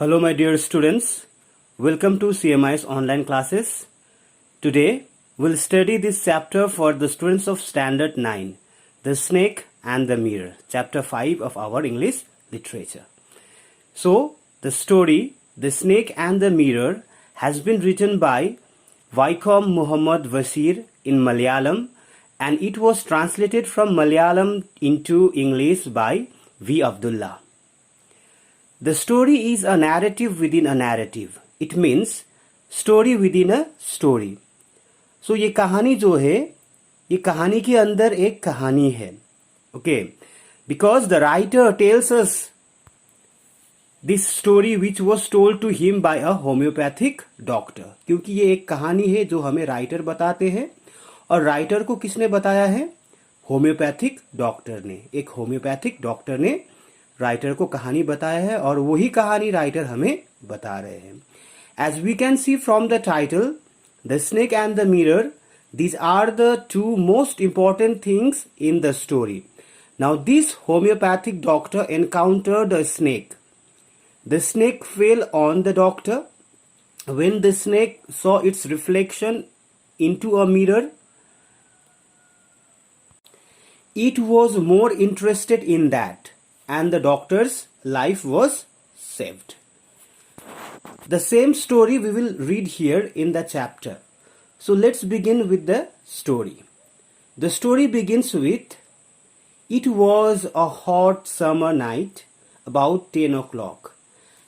Hello, my dear students. Welcome to CMI's online classes. Today, we'll study this chapter for the students of Standard 9, The Snake and the Mirror, Chapter 5 of our English literature. So, the story, The Snake and the Mirror, has been written by Vaikom Muhammad Wasir in Malayalam, and it was translated from Malayalam into English by V. Abdullah. The story is a narrative within a narrative. It means story within a story. So ये कहानी जो है, ये कहानी के अंदर एक कहानी है. Okay, because the writer tells us this story which was told to him by a homeopathic doctor. क्योंकि ये एक कहानी है जो हमें राइटर बताते हैं, और राइटर को किसने बताया है? होम्योपैथिक डॉक्टर ने. एक होम्योपैथिक डॉक्टर ने राइटर को कहानी बताया है, और वही कहानी राइटर हमें बता रहे हैं. As we can see from the title the snake and the mirror, these are the two most important things in the story. Now this homeopathic doctor encountered a snake. The snake fell on the doctor. When the snake saw its reflection into a mirror, it was more interested in that, and the doctor's life was saved. The same story we will read here in the chapter. So let's begin with the story. The story begins with, it was a hot summer night, about 10 o'clock.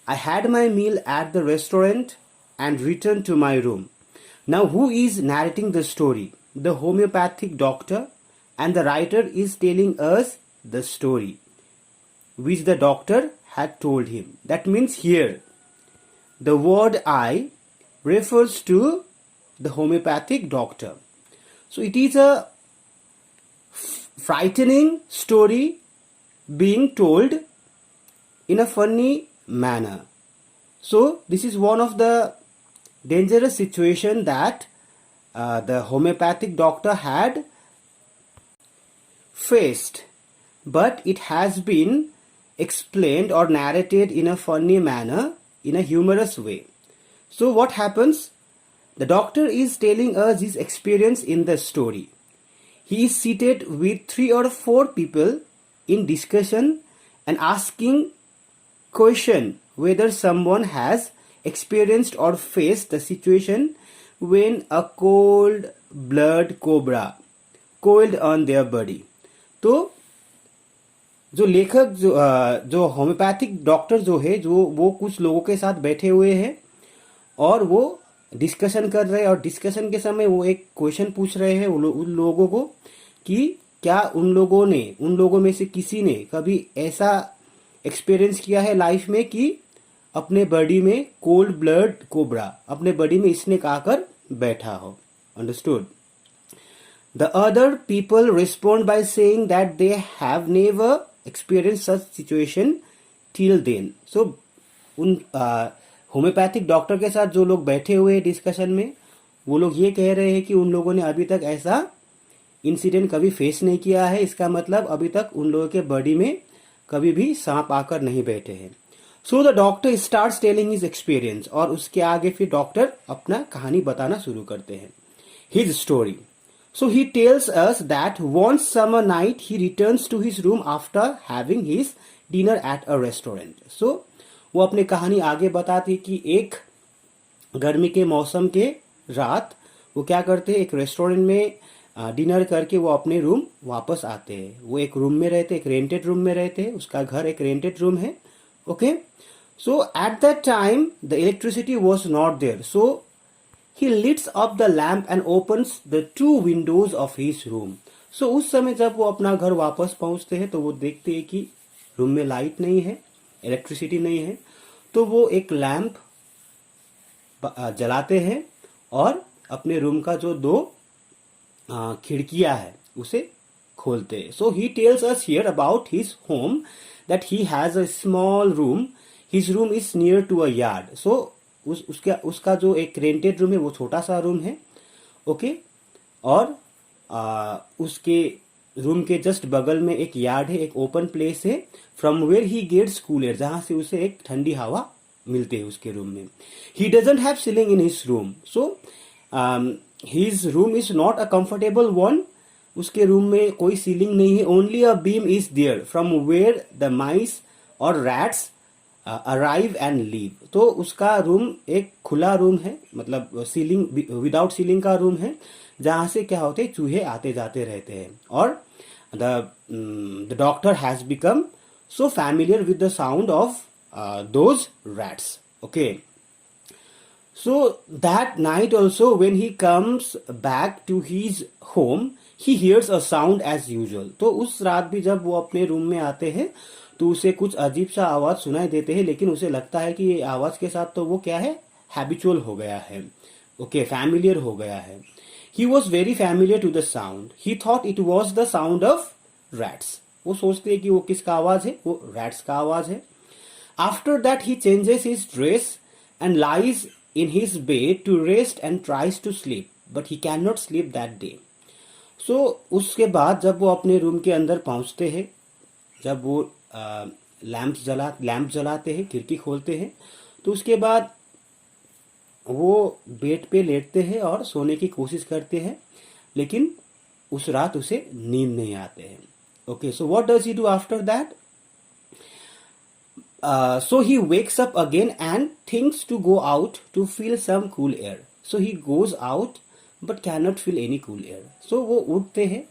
I had my meal at the restaurant and returned to my room. Now who is narrating the story? The homeopathic doctor, and the writer is telling us the story which the doctor had told him. That means here the word I refers to the homeopathic doctor. So it is a frightening story being told in a funny manner. So this is one of the dangerous situation that the homeopathic doctor had faced, but it has been explained or narrated in a funny manner, in a humorous way. So what happens? The doctor is telling us his experience in the story. He is seated with 3 or 4 people in discussion and asking question whether someone has experienced or faced the situation when a cold blood cobra coiled on their body. तो जो लेखक जो homeopathic doctor जो है, जो वो कुछ लोगों के साथ बैठे हुए हैं और वो डिस्कशन कर रहे हैं, और डिस्कशन के समय वो एक क्वेश्चन पूछ रहे हैं उन लोगों को कि क्या उन लोगों में से किसी ने कभी ऐसा एक्सपीरियंस किया है लाइफ में कि अपने बॉडी में कोल्ड ब्लड कोबरा, अपने बॉडी में स्नेक आकर बैठा हो. Understood? The other people respond by saying that they have never experienced such situation till then. So उन होम्योपैथिक डॉक्टर के साथ जो लोग बैठे हुए डिस्कशन में, वो लोग ये कह रहे हैं कि उन लोगों ने अभी तक ऐसा इंसिडेंट कभी फेस नहीं किया है. इसका मतलब अभी तक उन लोगों के बॉडी में कभी भी सांप आकर नहीं बैठे हैं. सो the doctor starts telling his experience, और उसके आगे फिर डॉक्टर अपना कहानी बताना शुरू करते हैं. His story. So he tells us that one summer night he returns to his room after having his dinner at a restaurant. So वो अपनी कहानी आगे बताती कि एक गर्मी के मौसम के रात वो क्या करते हैं, एक रेस्टोरेंट में डिनर करके वो अपने रूम वापस आते हैं. वो एक रूम में रहते, एक रेंटेड रूम में रहते हैं. उसका घर एक रेंटेड रूम है. Okay. So at that time the electricity was not there. So he lights up the lamp and opens the 2 windows of his room. So उस समय जब वो अपना घर वापस पहुंचते हैं तो वो देखते हैं कि रूम में लाइट नहीं है, इलेक्ट्रिसिटी नहीं है. तो वो एक लैंप जलाते हैं और अपने रूम का जो 2 खिड़कियां है उसे खोलते हैं. So he tells us here about his home that he has a small room. His room is near to a yard. So उसका जो एक रेंटेड रूम है वो छोटा सा रूम है. ओके. और उसके रूम के जस्ट बगल में एक यार्ड है, एक ओपन प्लेस है, from where he gets cool air, जहां से उसे एक ठंडी हवा मिलते हैं उसके रूम में. He doesn't have ceiling in his room, so his room is not a comfortable one. उसके रूम में कोई सीलिंग नहीं है. Only a beam is there from where the mice और रैट्स अराइव एंड लीव. तो उसका room एक खुला रूम है, मतलब सीलिंग विदाउट सीलिंग का रूम है, जहां से क्या होते हैं, चूहे आते जाते रहते हैं. और the doctor has become so familiar with the sound of those rats. Okay, so that night also when he comes back to his home he hears a sound as usual. तो उस रात भी जब वो अपने रूम में आते हैं तो उसे कुछ अजीब सा आवाज सुनाई देते हैं, लेकिन उसे लगता है कि ये आवाज के साथ तो वो क्या है, हैबिचुअल हो गया है. ओके, फैमिलियर हो गया है. He was very familiar to the sound. He thought it was the sound of rats. वो सोचते हैं कि वो किसका आवाज है, वो रैट्स का आवाज है. After that he changes his dress and lies in his bed to rest and tries to sleep, but he can not sleep that day. So उसके बाद जब वो अपने रूम के अंदर पहुंचते हैं, जब वो लैंप जलाते हैं, खिड़की खोलते हैं, तो उसके बाद वो बेड पे लेटते हैं और सोने की कोशिश करते हैं, लेकिन उस रात उसे नींद नहीं आते हैं. Okay, so what does he do after that? So he wakes up again and thinks to go out to feel some cool air. So he goes out but cannot feel any cool air. So वो उठते हैं,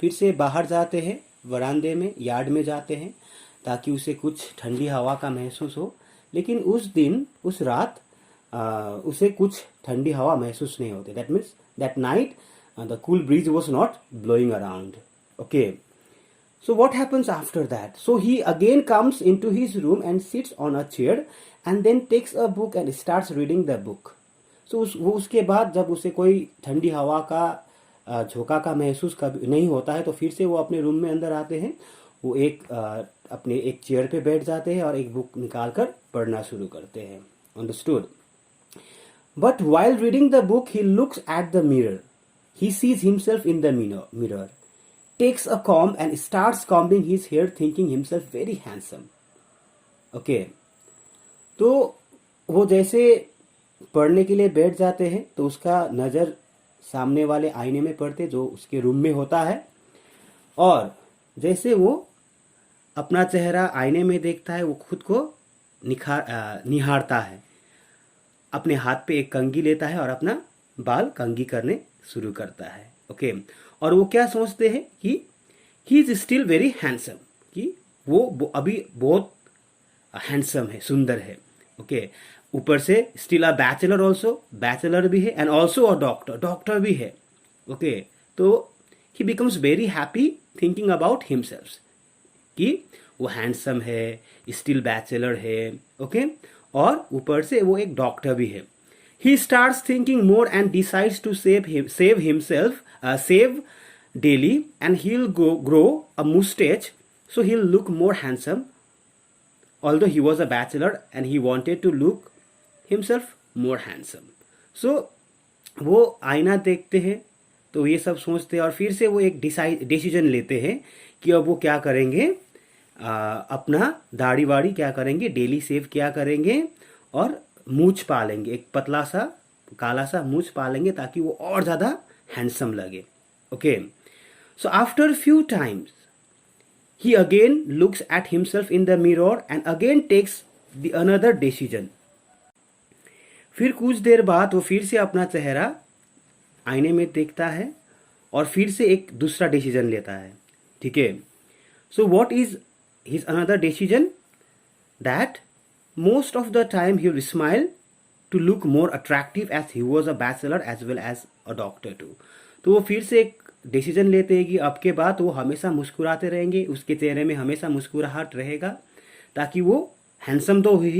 फिर से बाहर जाते हैं, वरांदे में, yard में जाते हैं, ताकि उसे कुछ ठंडी हवा का महसूस हो. लेकिन उस दिन, उस रात उसे कुछ ठंडी हवा महसूस नहीं होती. That means that night the cool breeze was not blowing around. Okay. So what happens after that? So he again comes into his room and sits on a chair and then takes a book and starts reading the book. So वो उसके बाद जब उसे कोई ठंडी हवा का झोंका का महसूस कभी नहीं होता है, तो फिर से वो अपने रूम में अंदर आते हैं. वो अपने एक चेयर पे बैठ जाते हैं और एक बुक निकाल कर पढ़ना शुरू करते हैं. Understood? But while reading the book, he looks at the mirror. He sees himself in the mirror. Takes a comb and starts combing his hair, thinking himself very handsome. Okay. तो वो जैसे पढ़ने के लिए बैठ जाते हैं तो उसका नज़र सामने वाले आईने में पड़ते जो उसके रूम में होता है, और जैसे वो अपना चेहरा आईने में देखता है, वो खुद को निहारता है. अपने हाथ पे एक कंघी लेता है और अपना बाल कंघी करने शुरू करता है. ओके, और वो क्या सोचते हैं कि he is still very handsome, कि वो अभी बहुत हैंडसम है, सुंदर है. ओके, ऊपर से still a bachelor, also bachelor भी है, एंड ऑल्सो अ डॉक्टर भी है. ओके, तो ही becomes very happy thinking about himself, कि वो हैंडसम है, स्टिल बैचलर है. ओके, और ऊपर से वो एक डॉक्टर भी है. He starts thinking more and decides to save himself, save daily, and he'll grow a mustache so he'll look more handsome. Although he was a bachelor and he wanted to look himself more handsome. So वो आईना देखते हैं तो ये सब सोचते हैं, और फिर से वो एक डिसीजन लेते हैं कि अब वो क्या करेंगे, अपना दाढ़ी वाड़ी क्या करेंगे, डेली सेव क्या करेंगे, और मूछ पालेंगे, एक पतला सा काला सा मूछ पालेंगे ताकि वो और ज्यादा हैंडसम लगे. Okay, so after few times he again looks at himself in the mirror and again takes the another decision. फिर कुछ देर बाद वो फिर से अपना चेहरा आईने में देखता है और फिर से एक दूसरा डिसीजन लेता है. ठीक है, so what is his another decision? That most of the time he will smile to look more attractive as he was a bachelor as well as a doctor too. तो वो फिर से एक डिसीजन लेते हैं कि अब के बाद वो हमेशा मुस्कुराते रहेंगे, उसके चेहरे में हमेशा मुस्कुराहट रहेगा, ताकि वो हैंडसम तो है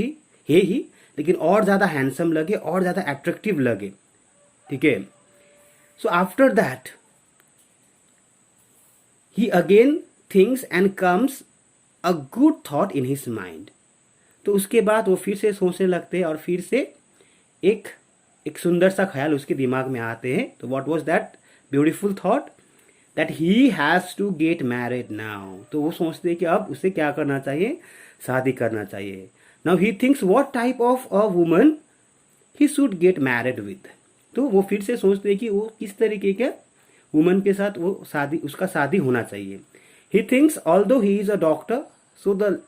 ही लेकिन और ज़्यादा हैंडसम लगे, और ज़्यादा अट्रैक्टिव लगे. ठीक है, so after that he again thinks and comes a good thought in his mind. तो उसके बाद वो फिर से सोचने लगते हैं और फिर से एक सुंदर सा ख्याल उसके दिमाग में आते हैं. तो what was that beautiful thought? That he has to get married now. तो वो सोचते हैं कि अब उसे क्या करना चाहिए, शादी करना चाहिए. Now he thinks what type of a woman he should get married with. तो वो फिर से सोचते हैं कि वो किस तरीके के वुमन के साथ वो उसका शादी होना चाहिए। He thinks although he is a doctor, so the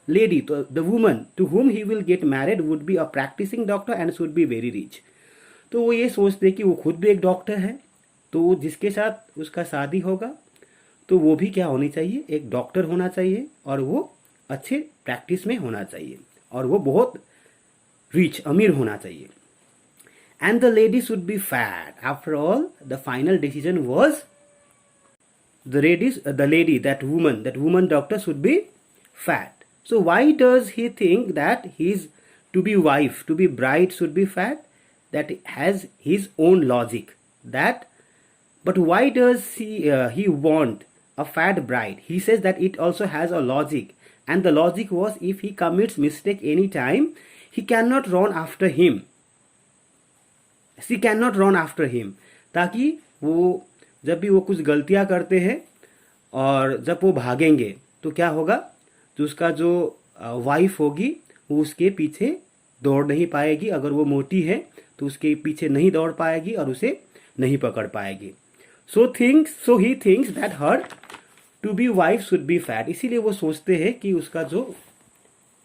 lady, the woman to whom he will get married would be a practicing doctor and should be very rich। तो वो ये सोचते हैं कि वो खुद भी एक डॉक्टर है, तो वो जिसके साथ उसका शादी होगा तो वो भी क्या होनी चाहिए, एक डॉक्टर होना चाहिए, और वो अच्छे प्रैक्टिस में होना चाहिए, और वो बहुत रिच, अमीर होना चाहिए। And the lady should be fat. After all the final decision was the lady, that woman doctor should be fat। So why does he think that his to be wife, to be bride should be fat? That has his own logic. That, but why does he want a fat bride? He says that it also has a logic, and the logic was if he commits mistake any time, he cannot run after him. She cannot run after him, ताकि वो जब भी वो कुछ गलतियां करते हैं और जब वो भागेंगे तो क्या होगा, तो उसका जो वाइफ होगी वो उसके पीछे दौड़ नहीं पाएगी। अगर वो मोटी है तो उसके पीछे नहीं दौड़ पाएगी और उसे नहीं पकड़ पाएगी। So he thinks that her to be wife should be fat. इसीलिए वो सोचते हैं कि उसका जो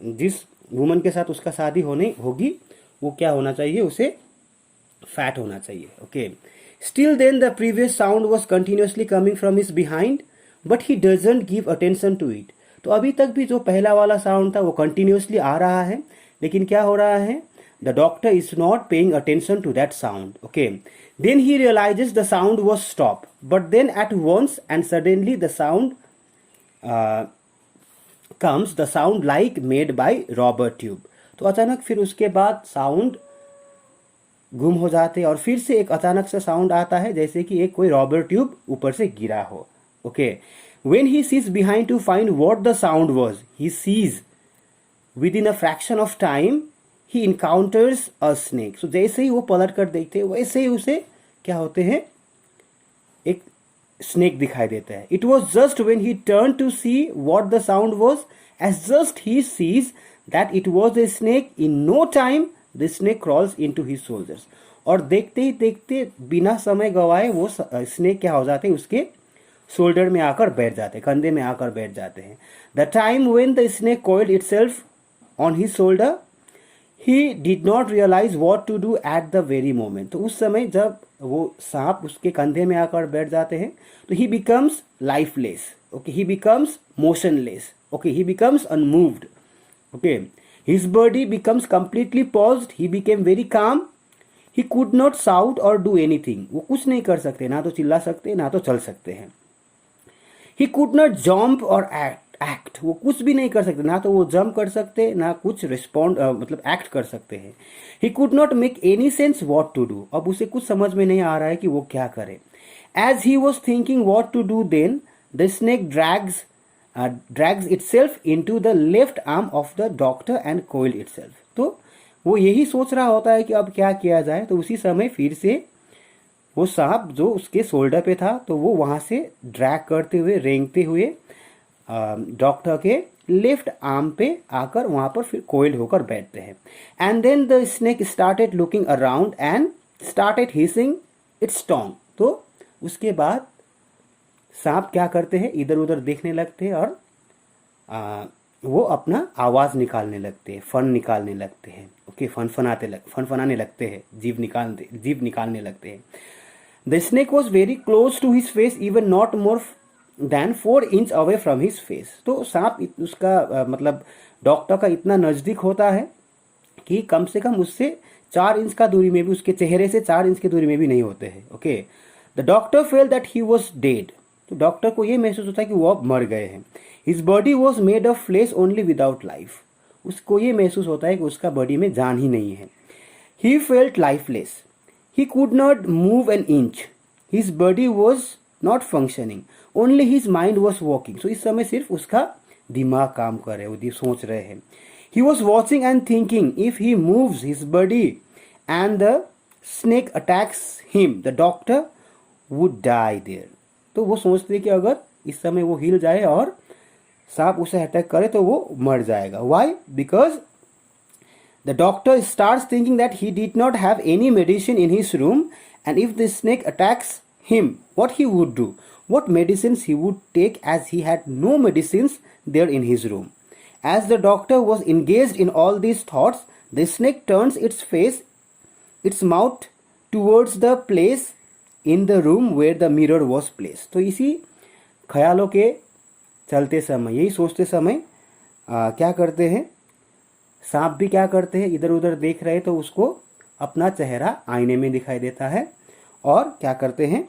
जिस वुमन के साथ उसका शादी होने होगी वो क्या होना चाहिए, उसे फैट होना चाहिए। Okay, still then the previous sound was continuously coming from his behind but he doesn't give attention to it. तो अभी तक भी जो पहला वाला साउंड था वो कंटिन्यूसली आ रहा है, लेकिन क्या हो रहा है, the doctor is not paying attention to that sound. Okay, then he realises the sound was stop, but then at once and suddenly the sound comes, the sound like made by robber tube. तो अचानक फिर उसके बाद sound गुम हो जाते और फिर से एक अचानक से साउंड आता है जैसे कि एक कोई रॉबर ट्यूब ऊपर से गिरा हो। Okay, when he sees behind to find what the sound was, he sees within a fraction of time he encounters a snake। so जैसे ही वो पलट कर देखते हैं वैसे ही उसे क्या होते हैं, एक स्नेक दिखाई देता है। It was just when he turned to see what the sound was, as just he sees that it was a snake, in no time the snake crawls into his shoulders। और देखते ही देखते बिना समय गवाए वो स्नेक क्या हो जाते हैं, उसके शोल्डर में आकर बैठ जाते हैं, कंधे में आकर बैठ जाते हैं। The time when the snake coiled itself on his shoulder, he did not realize what to do at the very moment। तो उस समय जब वो सांप उसके कंधे में आकर बैठ जाते हैं तो he becomes lifeless। okay, he becomes motionless। okay, he becomes unmoved। okay, his body becomes completely paused। he became very calm। he could not shout or do anything। वो कुछ नहीं कर सकते, ना तो चिल्ला सकते ना तो चल सकते हैं। he could not jump or act। वो कुछ भी नहीं कर सकते, ना तो वो जंप कर सकते ना कुछ रिस्पॉन्ड मतलब एक्ट कर सकते हैं। he could not make any sense what to do। अब उसे कुछ समझ में नहीं आ रहा है कि वो क्या करे। as he was thinking what to do, then the snake drags itself into the left arm of the doctor and coiled itself। तो वो यही सोच रहा होता है कि अब क्या किया जाए, तो उसी समय फिर से वो सांप जो उसके शोल्डर पे था तो वो वहां से ड्रैग करते हुए, रेंगते हुए डॉक्टर के लेफ्ट आर्म पे आकर वहां पर फिर कोइल्ड होकर बैठते हैं। And then the snake started looking around and started hissing its tongue. तो उसके बाद सांप क्या करते हैं, इधर उधर देखने लगते हैं और वो अपना आवाज निकालने लगते हैं, फन निकालने लगते हैं। ओके, फनफनाने लगते हैं, जीभ निकालने लगते हैं। The snake was very close to his face, even not more than 4 inch away from his face. तो सांप उसका मतलब डॉक्टर का इतना नजदीक होता है कि कम से कम उससे 4 इंच का दूरी में भी, उसके चेहरे से 4 इंच की दूरी में भी नहीं होते हैं। Okay, the doctor fail that he was dead. तो डॉक्टर को यह महसूस होता है कि वो अब मर गए हैं। His body was made of flesh only without life. उसको ये महसूस होता है कि उसका बॉडी में जान ही नहीं है। He felt lifeless. He could not move an inch. His body was not functioning, only his mind was working. So इस समय सिर्फ उसका दिमाग काम कर रहे, वो सोच रहे हैं। He was watching and thinking if he moves his body and the snake attacks him, the doctor would die there. तो वो सोचते कि अगर इस समय वो हिल जाए और सांप उसे अटैक करे तो वो मर जाएगा। Why? Because The doctor starts thinking that he did not have any medicine in his room, and if the snake attacks him, what he would do? What medicines he would take, as he had no medicines there in his room. As the doctor was engaged in all these thoughts, the snake turns its mouth towards the place in the room where the mirror was placed. तो इसी ख्यालों के चलते समय, यही सोचते समय क्या करते हैं, सांप भी क्या करते हैं, इधर उधर देख रहे तो उसको अपना चेहरा आईने में दिखाई देता है, और क्या करते हैं,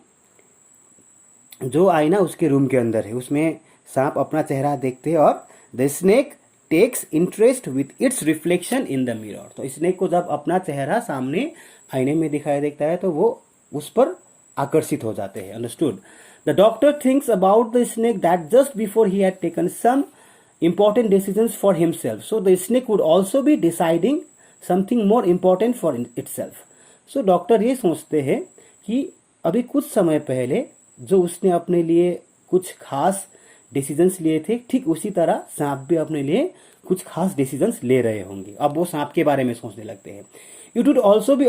जो आईना उसके रूम के अंदर है उसमें सांप अपना चेहरा देखते हैं, और the snake takes interest with its reflection in the mirror. तो स्नेक को जब अपना चेहरा सामने आईने में दिखाई देता है तो वो उस पर आकर्षित हो जाते हैं. Understood. The doctor thinks about the snake that just before he had taken some important decisions for himself. So the snake would also be deciding something more important for itself. So doctor ये सोचते हैं कि अभी कुछ समय पहले जो उसने अपने लिए कुछ खास डिसीजंस लिए थे, ठीक उसी तरह सांप भी अपने लिए कुछ खास डिसीजंस ले रहे होंगे. अब वो सांप के बारे में सोचने लगते हैं. It would also be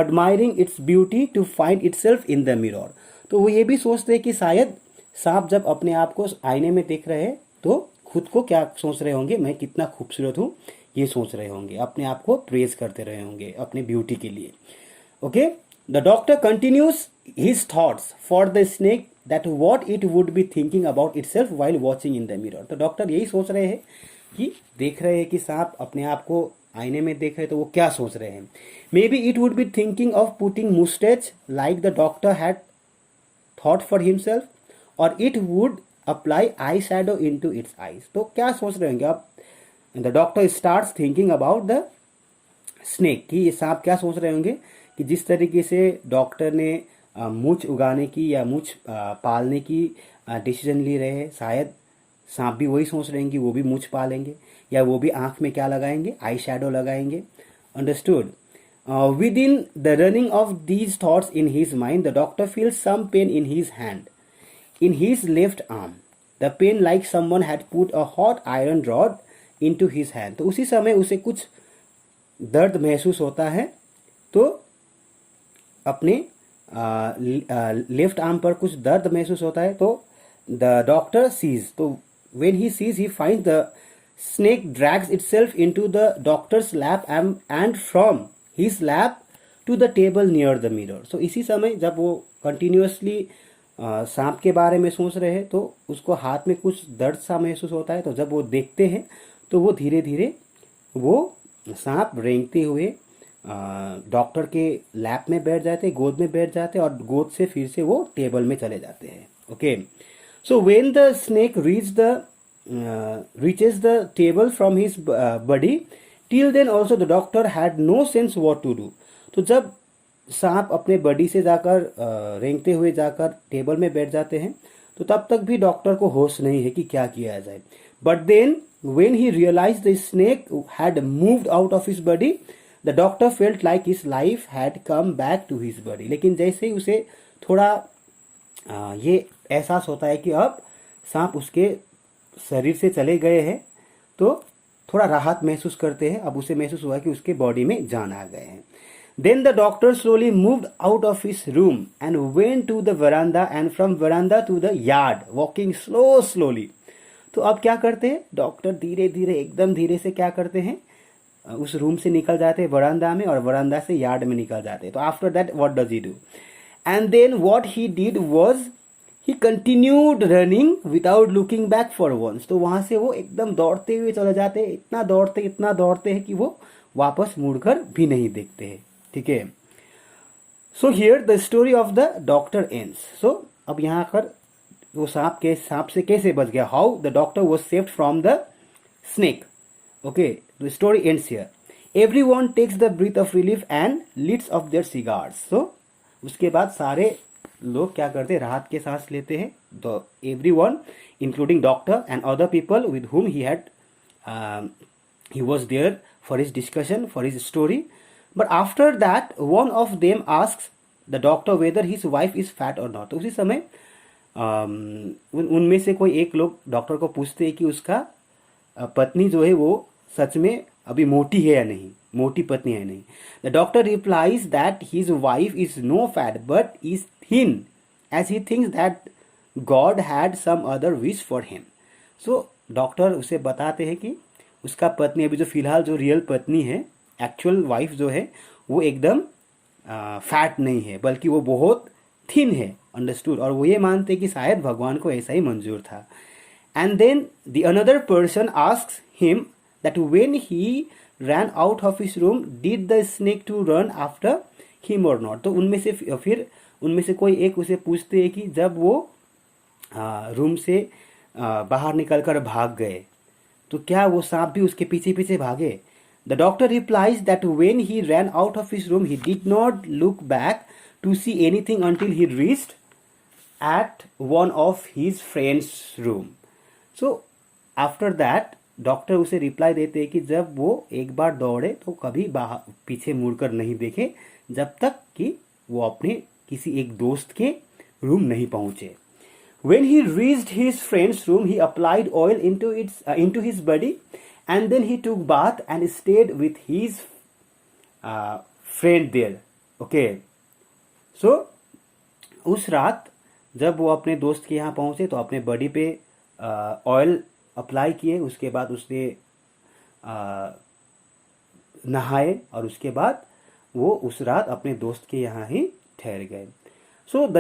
admiring its beauty to find itself in the mirror. तो वो ये भी सोचते हैं कि शायद सांप जब अपने आप को आईने में देख रहे हैं तो खुद को क्या सोच रहे होंगे, मैं कितना खूबसूरत हूँ, ये सोच रहे होंगे, अपने आप को प्रेज करते रहे होंगे अपने ब्यूटी के लिए. Okay. The doctor continues his thoughts for the snake that what it would be thinking about itself while watching in the mirror. तो डॉक्टर यही सोच रहे हैं कि देख रहे हैं कि सांप अपने आप को आईने में देख रहे तो वो क्या सोच रहे हैं. Maybe it would be thinking of putting moustache like the doctor had thought for himself, और it would apply eye shadow into its eyes. तो क्या सोच रहे होंगे आप. The doctor starts thinking about the snake, कि ये सांप क्या सोच रहे होंगे कि जिस तरीके से डॉक्टर ने मूंछ उगाने की या मूंछ पालने की डिसीजन ले रहे हैं, शायद सांप भी वही सोच रहे हैं कि वो भी मूंछ पालेंगे, या वो भी आंख में क्या लगाएंगे, आई शैडो लगाएंगे. Understood. Within the running of these thoughts in his mind, the doctor feels some pain in his hand, in his left arm. The pain like someone had put a hot iron rod into his hand. तो उसी समय उसे कुछ दर्द महसूस होता है, तो अपने लेफ्ट आर्म पर कुछ दर्द महसूस होता है. तो द डॉक्टर सीज, तो when he sees he finds the snake drags itself into the doctor's lap and from his lap to the table near the mirror. So इसी समय जब वो कंटिन्यूसली सांप के बारे में सोच रहे हैं तो उसको हाथ में कुछ दर्द सा महसूस होता है. तो जब वो देखते हैं तो वो धीरे धीरे वो सांप रेंगते हुए डॉक्टर के लैप में बैठ जाते, गोद में बैठ जाते, और गोद से फिर से वो टेबल में चले जाते हैं. Okay. So when the snake reaches the table from his body, till then also the doctor had no sense what to do. तो जब सांप अपने बॉडी से जाकर रेंगते हुए जाकर टेबल में बैठ जाते हैं तो तब तक भी डॉक्टर को होश नहीं है कि क्या किया जाए. But then when he realise the snake had moved out of his body, the doctor felt like his life had come back to his body. लेकिन जैसे ही उसे थोड़ा ये एहसास होता है कि अब सांप उसके शरीर से चले गए हैं, तो थोड़ा राहत महसूस करते हैं. अब उसे महसूस हुआ कि उसके बॉडी में जान आ गए हैं. Then the doctor slowly moved out of his room and went to the veranda and from veranda to the yard, walking slowly. तो अब क्या करते हैं डॉक्टर, धीरे धीरे एकदम धीरे से क्या करते हैं, उस रूम से निकल जाते हैं वरांदा में, और वरांदा से यार्ड में निकल जाते हैं. तो after that what does he do, and then what he did was he continued running without looking back for once. तो वहां से वो एकदम दौड़ते हुए चले जाते हैं, इतना दौड़ते हैं कि वो वापस मुड़कर भी नहीं देखते हैं. ठीक है. So here the story of the doctor ends. So अब यहाँ पर वो सांप से कैसे बच गया, how the doctor was saved from the snake. Okay. The story ends here. Everyone takes the breath of relief and lights of their cigars. So उसके बाद सारे लोग क्या करते हैं, राहत के सांस लेते हैं. The everyone including doctor and other people with whom he was there for his discussion, for his story. But after that one of them asks the doctor whether his wife is fat or not. तो उसी समय उनमें से कोई एक लोग doctor को पूछते हैं कि उसका पत्नी जो है वो सच में अभी मोटी है या नहीं, मोटी पत्नी है नहीं. The doctor replies that his wife is no fat but is thin, as he thinks that God had some other wish for him. So doctor उसे बताते हैं कि उसका पत्नी अभी जो फिलहाल जो रियल पत्नी है, एक्चुअल वाइफ जो है, वो एकदम फैट नहीं है बल्कि वो बहुत थिन है. अंडरस्टूड. और वो ये मानते हैं कि शायद भगवान को ऐसा ही मंजूर था. And then the another person asks him that when he ran out of his room did the snake to run after him or not. तो उनमें से कोई एक उसे पूछते हैं कि जब वो रूम से बाहर निकलकर भाग गए तो क्या वो सांप भी उसके पीछे पीछे भागे. The doctor replies that when he ran out of his room he did not look back to see anything until he reached at one of his friend's room. So after that doctor उसे reply देते हैं कि जब वो एक बार दौड़े तो कभी बाहर पीछे मुड़कर नहीं देखे जब तक कि वो अपने किसी एक दोस्त के रूम नहीं पहुंचे. When he reached his friend's room, he applied oil into his body, and then he took bath and stayed with his friend there. Okay. So उस रात जब वो अपने दोस्त के यहाँ पहुंचे तो अपने बॉडी पे ऑयल अप्लाई किए. उसके बाद उसने नहाए और उसके बाद वो उस रात अपने दोस्त के यहाँ ही ठहर गए. So the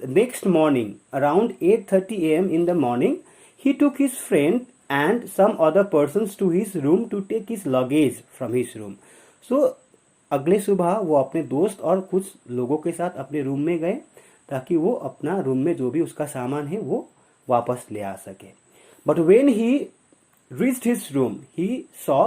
next morning around 8:30 AM in the morning, he took his friend and some other persons to his room to take his luggage from his room. So अगले सुबह वो अपने दोस्त और कुछ लोगों के साथ अपने रूम में गए ताकि वो अपना रूम में जो भी उसका सामान है वो वापस ले आ सके. But when he reached his room, he saw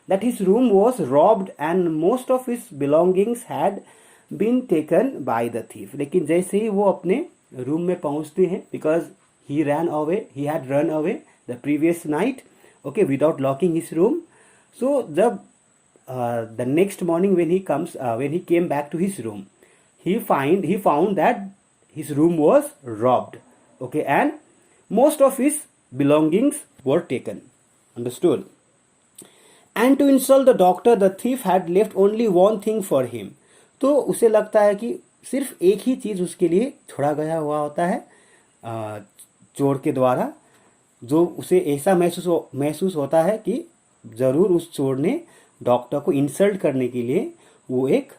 that his room was robbed and most of his belongings had been taken by the thief. लेकिन जैसे ही वो अपने रूम में पहुंचते हैं, because he had run away the previous night, okay, without locking his room. So जब the next morning when he came back to his room, he found that his room was robbed, okay, and most of his belongings were taken. Understood? And to insult the doctor, the thief had left only one thing for him. तो उसे लगता है कि सिर्फ एक ही चीज उसके लिए छोड़ा गया हुआ होता है चोर के द्वारा, जो उसे ऐसा महसूस होता है कि जरूर उस चोर ने डॉक्टर को इंसल्ट करने के लिए वो एक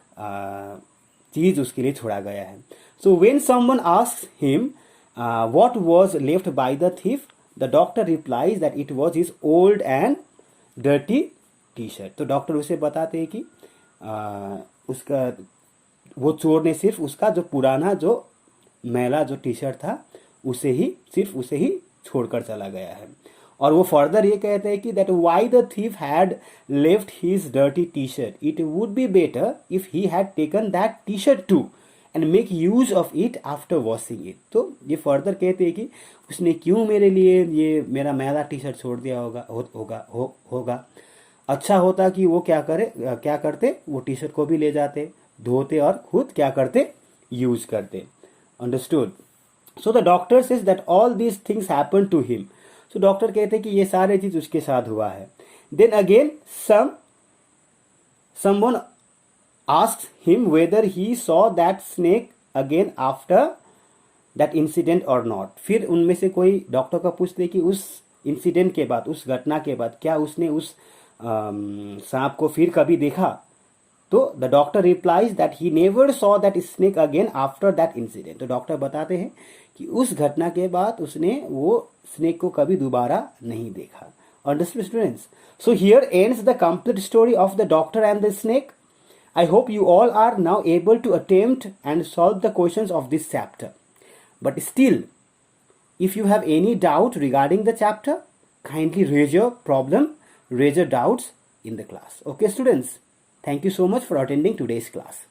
चीज उसके लिए छोड़ा गया है. So when someone asks him what was left by the thief, the doctor replies that it was his old and dirty t-shirt. तो डॉक्टर उसे बताते हैं कि उसका वो चोर ने सिर्फ उसका जो पुराना जो मैला जो टी शर्ट था उसे ही छोड़कर चला गया है. और वो फर्दर ये कहते हैं कि that why the thief had left his dirty t-shirt, it would be better if he had taken that t-shirt too and make use of it after washing it. तो ये फर्दर कहते हैं कि उसने क्यों मेरे लिए ये मेरा मैला टी शर्ट छोड़ दिया होगा. अच्छा होता कि वो क्या करते वो टी शर्ट को भी ले जाते, धोते और खुद क्या करते, यूज करते. Understood? So the doctor says that all these things happen to him. सो डॉक्टर कहते हैं कि ये सारे चीज उसके साथ हुआ है. Then again someone asks him whether he saw that snake again after that incident or not. फिर उनमें से कोई डॉक्टर का पूछते कि उस इंसिडेंट के बाद, उस घटना के बाद क्या उसने उस सांप को फिर कभी देखा. तो the doctor replies that he never saw that snake again after that incident. तो डॉक्टर बताते हैं कि उस घटना के बाद उसने वो स्नेक को कभी दोबारा नहीं देखा. Understood, students? So here ends the complete story of the doctor and the snake. I hope you all are now able to attempt and solve the questions of this chapter. But still, if you have any doubt regarding the chapter, kindly raise your doubts in the class. Okay, students? Thank you so much for attending today's class.